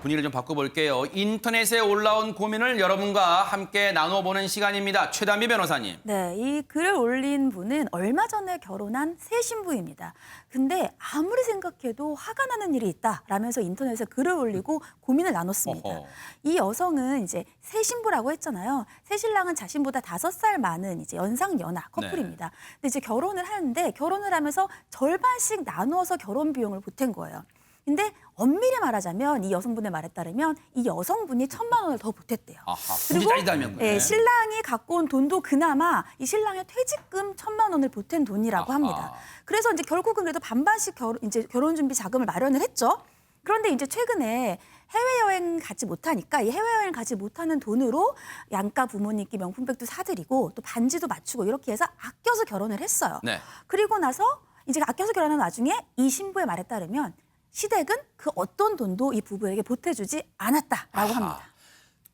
분위기를 좀 바꿔볼게요. 인터넷에 올라온 고민을 여러분과 함께 나눠보는 시간입니다. 최단비 변호사님. 네, 이 글을 올린 분은 얼마 전에 결혼한 새 신부입니다. 근데 아무리 생각해도 화가 나는 일이 있다라면서 인터넷에 글을 올리고 고민을 나눴습니다. 어허. 이 여성은 이제 새 신부라고 했잖아요. 새 신랑은 자신보다 5살 많은 이제 연상 연하 커플입니다. 근데 이제 결혼을 하는데 결혼을 하면서 절반씩 나누어서 결혼 비용을 보탠 거예요. 근데 엄밀히 말하자면 이 여성분의 말에 따르면 이 여성분이 1,000만 원을 더 보탰대요. 아하, 굳이 따지자면. 예, 신랑이 갖고 온 돈도 그나마 이 신랑의 퇴직금 1,000만 원을 보탠 돈이라고 아하. 합니다. 그래서 이제 결국은 그래도 반반씩 결혼 준비 자금을 마련을 했죠. 그런데 이제 최근에 해외여행 가지 못하니까 이 해외여행 가지 못하는 돈으로 양가 부모님께 명품백도 사드리고 또 반지도 맞추고 이렇게 해서 아껴서 결혼을 했어요. 네. 그리고 나서 이제 아껴서 결혼한 와중에 이 신부의 말에 따르면 시댁은 그 어떤 돈도 이 부부에게 보태주지 않았다라고 합니다.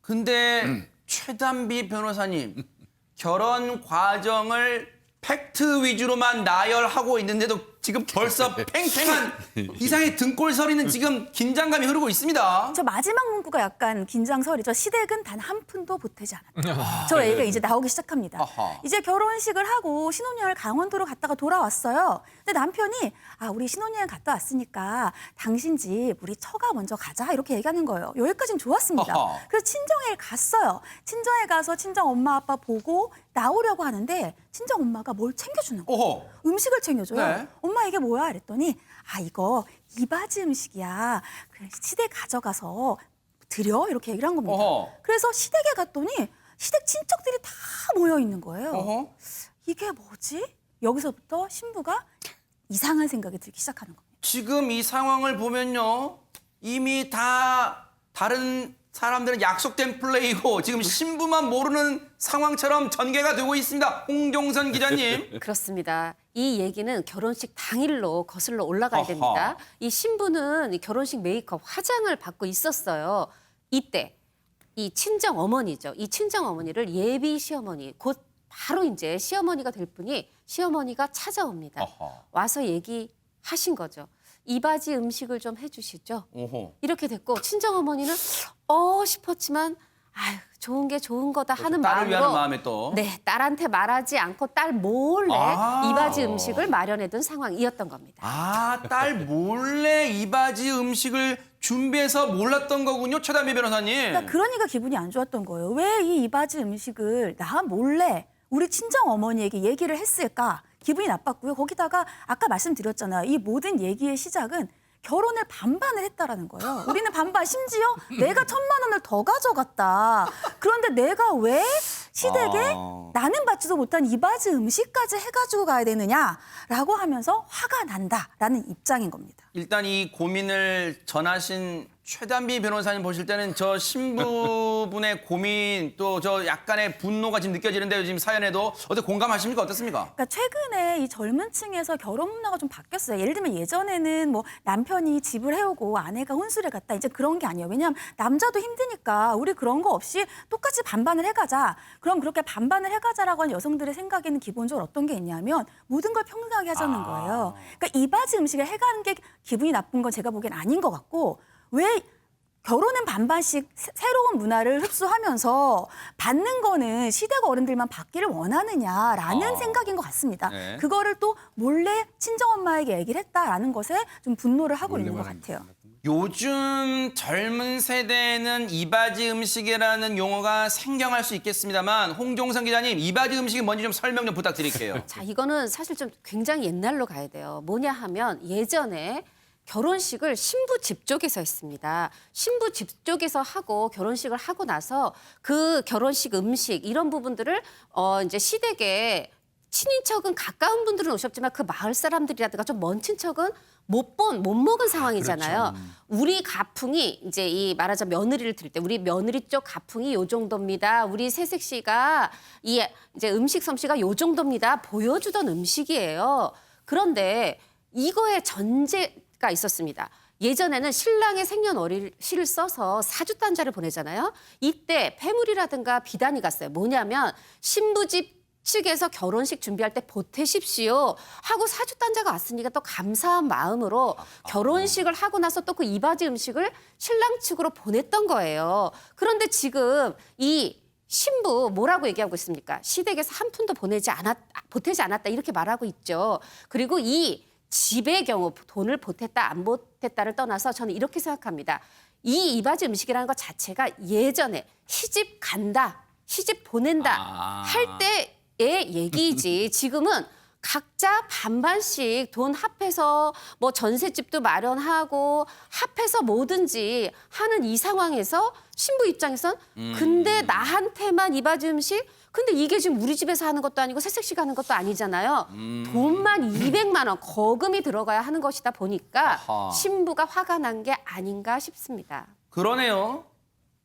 근데 최단비 변호사님, 결혼 과정을 팩트 위주로만 나열하고 있는데도 지금 벌써 팽팽한 이상의 등골서리는 지금 긴장감이 흐르고 있습니다. 저 마지막 문구가 약간 긴장설이죠. 시댁은 단 한 푼도 보태지 않았다. 저 얘기가 이제 나오기 시작합니다. 아하. 이제 결혼식을 하고 신혼여행을 강원도로 갔다가 돌아왔어요. 근데 남편이 우리 신혼여행 갔다 왔으니까 당신 집 우리 처가 먼저 가자 이렇게 얘기하는 거예요. 여기까지는 좋았습니다. 아하. 그래서 친정에 갔어요. 친정에 가서 친정 엄마 아빠 보고 나오려고 하는데 친정 엄마가 뭘 챙겨주는 거예요. 오호. 음식을 챙겨줘요. 네. 엄마 이게 뭐야? 그랬더니 이거 이바지 음식이야. 그래, 시댁 가져가서 드려 이렇게 얘기를 한 겁니다. 어허. 그래서 시댁에 갔더니 시댁 친척들이 다 모여 있는 거예요. 어허. 이게 뭐지? 여기서부터 신부가 이상한 생각이 들기 시작하는 겁니다. 지금 이 상황을 보면요. 이미 다 다른 사람들은 약속된 플레이고 지금 신부만 모르는 상황처럼 전개가 되고 있습니다. 홍종선 기자님. 그렇습니다. 이 얘기는 결혼식 당일로 거슬러 올라가야 어허. 됩니다. 이 신부는 이 결혼식 메이크업 화장을 받고 있었어요. 이때 이 친정 어머니죠. 이 친정 어머니를 예비 시어머니 곧 바로 이제 시어머니가 될 분이 시어머니가 찾아옵니다. 어허. 와서 얘기하신 거죠. 이바지 음식을 좀 해주시죠. 오호. 이렇게 됐고 친정 어머니는 싶었지만 아유 좋은 게 좋은 거다 하는 딸을 위하는 마음으로 마음에 또. 네, 딸한테 말하지 않고 딸 몰래 이바지 음식을 마련해둔 상황이었던 겁니다. 딸 몰래 이바지 음식을 준비해서 몰랐던 거군요. 최단비 변호사님. 그러니까 기분이 안 좋았던 거예요. 왜 이 이바지 음식을 나 몰래 우리 친정 어머니에게 얘기를 했을까? 기분이 나빴고요. 거기다가 아까 말씀드렸잖아요. 이 모든 얘기의 시작은 결혼을 반반을 했다라는 거예요. 우리는 반반, 심지어 내가 1,000만 원을 더 가져갔다. 그런데 내가 왜 시댁에 나는 받지도 못한 이바지 음식까지 해가지고 가야 되느냐라고 하면서 화가 난다라는 입장인 겁니다. 일단 이 고민을 전하신 최단비 변호사님 보실 때는 저 신부분의 고민 또 저 약간의 분노가 지금 느껴지는데요. 지금 사연에도 어떻게 공감하십니까? 어떻습니까? 그러니까 최근에 이 젊은 층에서 결혼 문화가 좀 바뀌었어요. 예를 들면 예전에는 뭐 남편이 집을 해오고 아내가 혼수를 갔다 이제 그런 게 아니에요. 왜냐하면 남자도 힘드니까 우리 그런 거 없이 똑같이 반반을 해가자. 그럼 그렇게 반반을 해가자라고 하는 여성들의 생각에는 기본적으로 어떤 게 있냐면 모든 걸 평등하게 하자는 거예요. 그러니까 이바지 음식을 해가는 게 기분이 나쁜 건 제가 보기엔 아닌 것 같고 왜 결혼은 반반씩 새로운 문화를 흡수하면서 받는 거는 시댁 어른들만 받기를 원하느냐라는 생각인 것 같습니다. 네. 그거를 또 몰래 친정엄마에게 얘기를 했다라는 것에 좀 분노를 하고 있는 것 같아요. 요즘 젊은 세대는 이바지 음식이라는 용어가 생경할 수 있겠습니다만 홍종선 기자님 이바지 음식이 뭔지 좀 설명 좀 부탁드릴게요. 자, 이거는 사실 좀 굉장히 옛날로 가야 돼요. 뭐냐 하면 예전에 결혼식을 신부 집 쪽에서 했습니다. 신부 집 쪽에서 하고 결혼식을 하고 나서 그 결혼식 음식 이런 부분들을 이제 시댁에 친인척은 가까운 분들은 오셨지만 그 마을 사람들이라든가 좀 먼 친척은 못 먹은 상황이잖아요. 그렇죠. 우리 가풍이 이제 이 말하자면 며느리를 들을 때 우리 며느리 쪽 가풍이 요 정도입니다. 우리 새색 씨가 이 이제 음식 솜씨가 요 정도입니다. 보여주던 음식이에요. 그런데 이거에 전제가 있었습니다. 예전에는 신랑의 생년월일시를 써서 사주단자를 보내잖아요. 이때 폐물이라든가 비단이 갔어요. 뭐냐면 신부집 측에서 결혼식 준비할 때 보태십시오 하고 사주단자가 왔으니까 또 감사한 마음으로 결혼식을 하고 나서 또 그 이바지 음식을 신랑 측으로 보냈던 거예요. 그런데 지금 이 신부 뭐라고 얘기하고 있습니까? 시댁에서 한 푼도 보태지 않았다 이렇게 말하고 있죠. 그리고 이 집의 경우 돈을 보탰다 안 보탰다를 떠나서 저는 이렇게 생각합니다. 이 이바지 음식이라는 것 자체가 예전에 시집 간다, 시집 보낸다 할 때의 얘기이지 지금은 각자 반반씩 돈 합해서 뭐 전셋집도 마련하고 합해서 뭐든지 하는 이 상황에서 신부 입장에선 근데 나한테만 이바지 음식? 근데 이게 지금 우리 집에서 하는 것도 아니고 새색시 가는 것도 아니잖아요. 돈만 200만 원 거금이 들어가야 하는 것이다 보니까 아하. 신부가 화가 난 게 아닌가 싶습니다. 그러네요.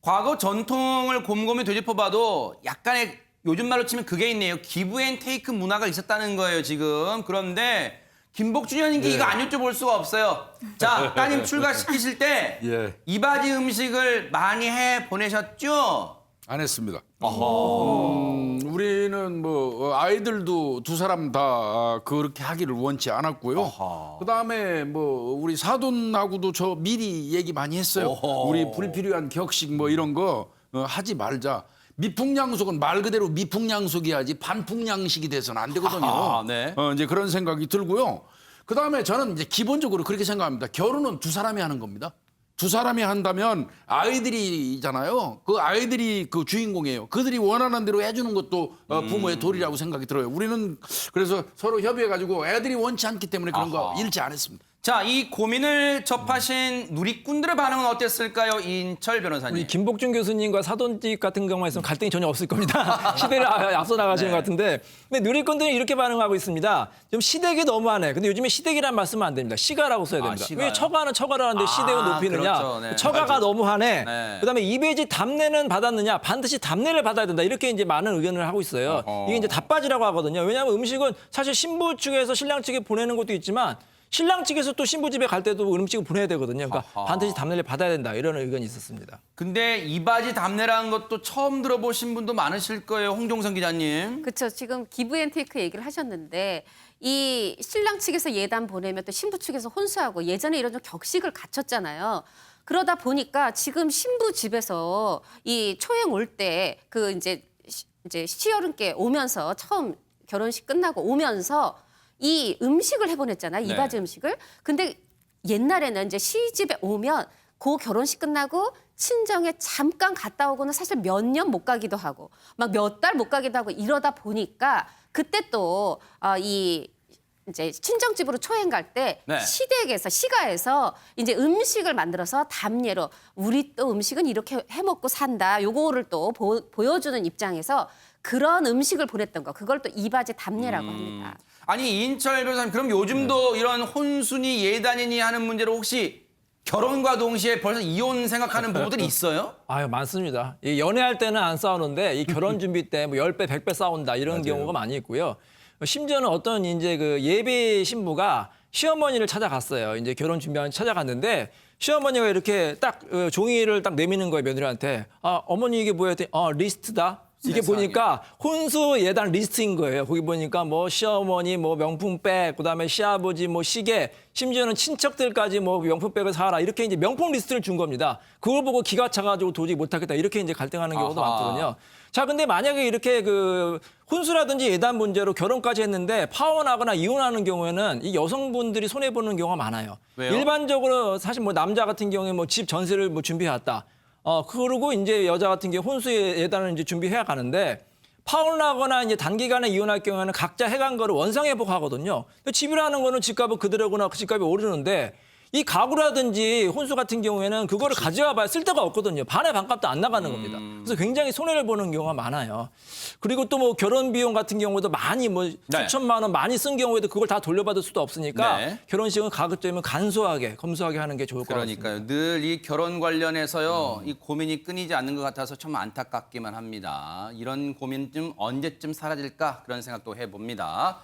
과거 전통을 곰곰이 되짚어봐도 약간의 요즘 말로 치면 그게 있네요. 기브 앤 테이크 문화가 있었다는 거예요, 지금. 그런데 김복준 의원님께 이거 안 여쭤볼 수가 없어요. 자, 따님 출가시키실 때 예. 이바지 음식을 많이 해 보내셨죠? 안 했습니다. 우리는 뭐 아이들도 두 사람 다 그렇게 하기를 원치 않았고요. 아하. 그다음에 뭐 우리 사돈하고도 저 미리 얘기 많이 했어요. 어허. 우리 불필요한 격식 뭐 이런 거 하지 말자. 미풍양속은 말 그대로 미풍양속이야지 반풍양식이 돼서는 안 되거든요. 아하, 네. 이제 그런 생각이 들고요. 그다음에 저는 이제 기본적으로 그렇게 생각합니다. 결혼은 두 사람이 하는 겁니다. 두 사람이 한다면 아이들이잖아요. 그 아이들이 그 주인공이에요. 그들이 원하는 대로 해주는 것도 부모의 도리라고 생각이 들어요. 우리는 그래서 서로 협의해가지고 애들이 원치 않기 때문에 그런 거 아하. 일치 안 했습니다. 자, 이 고민을 접하신 누리꾼들의 반응은 어땠을까요? 이인철 변호사님. 우리 김복준 교수님과 사돈집 같은 경우에는 갈등이 전혀 없을 겁니다. 시대를 앞서 나가시는 네. 것 같은데. 근데 누리꾼들은 이렇게 반응하고 있습니다. 좀 시댁이 너무하네. 근데 요즘에 시댁이란 말씀은 안 됩니다. 시가라고 써야 됩니다. 시가요? 왜 처가는 처가로 하는데 시댁은 높이느냐. 그렇죠. 네. 처가가 너무하네. 네. 그다음에 이배지 답례는 받았느냐. 반드시 답례를 받아야 된다. 이렇게 이제 많은 의견을 하고 있어요. 이게 이제 답바지라고 하거든요. 왜냐하면 음식은 사실 신부 측에서 신랑 측에 보내는 것도 있지만 신랑 측에서 또 신부 집에 갈 때도 음식을 보내야 되거든요. 그러니까 아하. 반드시 답례를 받아야 된다. 이런 의견이 있었습니다. 근데 이바지 답례라는 것도 처음 들어보신 분도 많으실 거예요. 홍종선 기자님. 그렇죠. 지금 기브앤테이크 얘기를 하셨는데 이 신랑 측에서 예단 보내면 또 신부 측에서 혼수하고 예전에 이런 좀 격식을 갖췄잖아요. 그러다 보니까 지금 신부 집에서 이 초행 올 때 그 이제 시어른께 오면서 처음 결혼식 끝나고 오면서 이 음식을 해보냈잖아요. 네. 이바지 음식을. 근데 옛날에는 이제 시집에 오면 그 결혼식 끝나고 친정에 잠깐 갔다 오고는 사실 몇 년 못 가기도 하고 막 몇 달 못 가기도 하고 이러다 보니까 그때 또 이 이제 친정집으로 초행 갈 때 네. 시가에서 이제 음식을 만들어서 답례로 우리 또 음식은 이렇게 해먹고 산다. 요거를 또 보여주는 입장에서 그런 음식을 보냈던 거. 그걸 또 이바지 답례라고 합니다. 아니 이인철 변호사님 그럼 요즘도 이런 혼수니 예단이니 하는 문제로 혹시 결혼과 동시에 벌써 이혼 생각하는 부부들이 있어요? 아유, 많습니다. 이 연애할 때는 안 싸우는데 이 결혼 준비 때 뭐 10배, 100배 싸운다 이런 경우가 많이 있고요. 심지어는 어떤 이제 그 예비 신부가 시어머니를 찾아갔어요. 이제 결혼 준비하는 찾아갔는데 시어머니가 이렇게 딱 종이를 딱 내미는 거예요, 며느리한테. 아, 어머니 이게 뭐야? 했더니 리스트다. 이게 세상에. 보니까 혼수 예단 리스트인 거예요. 거기 보니까 뭐 시어머니 뭐 명품백, 그다음에 시아버지 뭐 시계, 심지어는 친척들까지 뭐 명품백을 사라 이렇게 이제 명품 리스트를 준 겁니다. 그걸 보고 기가 차가지고 도저히 못하겠다 이렇게 이제 갈등하는 경우도 아하. 많거든요. 자, 근데 만약에 이렇게 그 혼수라든지 예단 문제로 결혼까지 했는데 파혼하거나 이혼하는 경우에는 이 여성분들이 손해 보는 경우가 많아요. 왜요? 일반적으로 사실 뭐 남자 같은 경우에 뭐 집 전세를 뭐 준비해 왔다. 그러고 이제 여자 같은 경우 혼수 예단을 이제 준비해야 가는데 파혼하거나 이제 단기간에 이혼할 경우에는 각자 해간 거를 원상회복하거든요. 집이라는 거는 집값은 그대로거나 그 집값이 오르는데 이 가구라든지 혼수 같은 경우에는 그거를 가져와 봐야 쓸 데가 없거든요. 반의 반값도 안 나가는 겁니다. 그래서 굉장히 손해를 보는 경우가 많아요. 그리고 또 뭐 결혼 비용 같은 경우도 많이 뭐 수천만 원 많이 쓴 경우에도 그걸 다 돌려받을 수도 없으니까 네. 결혼식은 가급적이면 간소하게 검소하게 하는 게 좋을 것 같습니다. 그러니까요. 늘 이 결혼 관련해서요. 이 고민이 끊이지 않는 것 같아서 참 안타깝기만 합니다. 이런 고민 좀 언제쯤 사라질까 그런 생각도 해봅니다.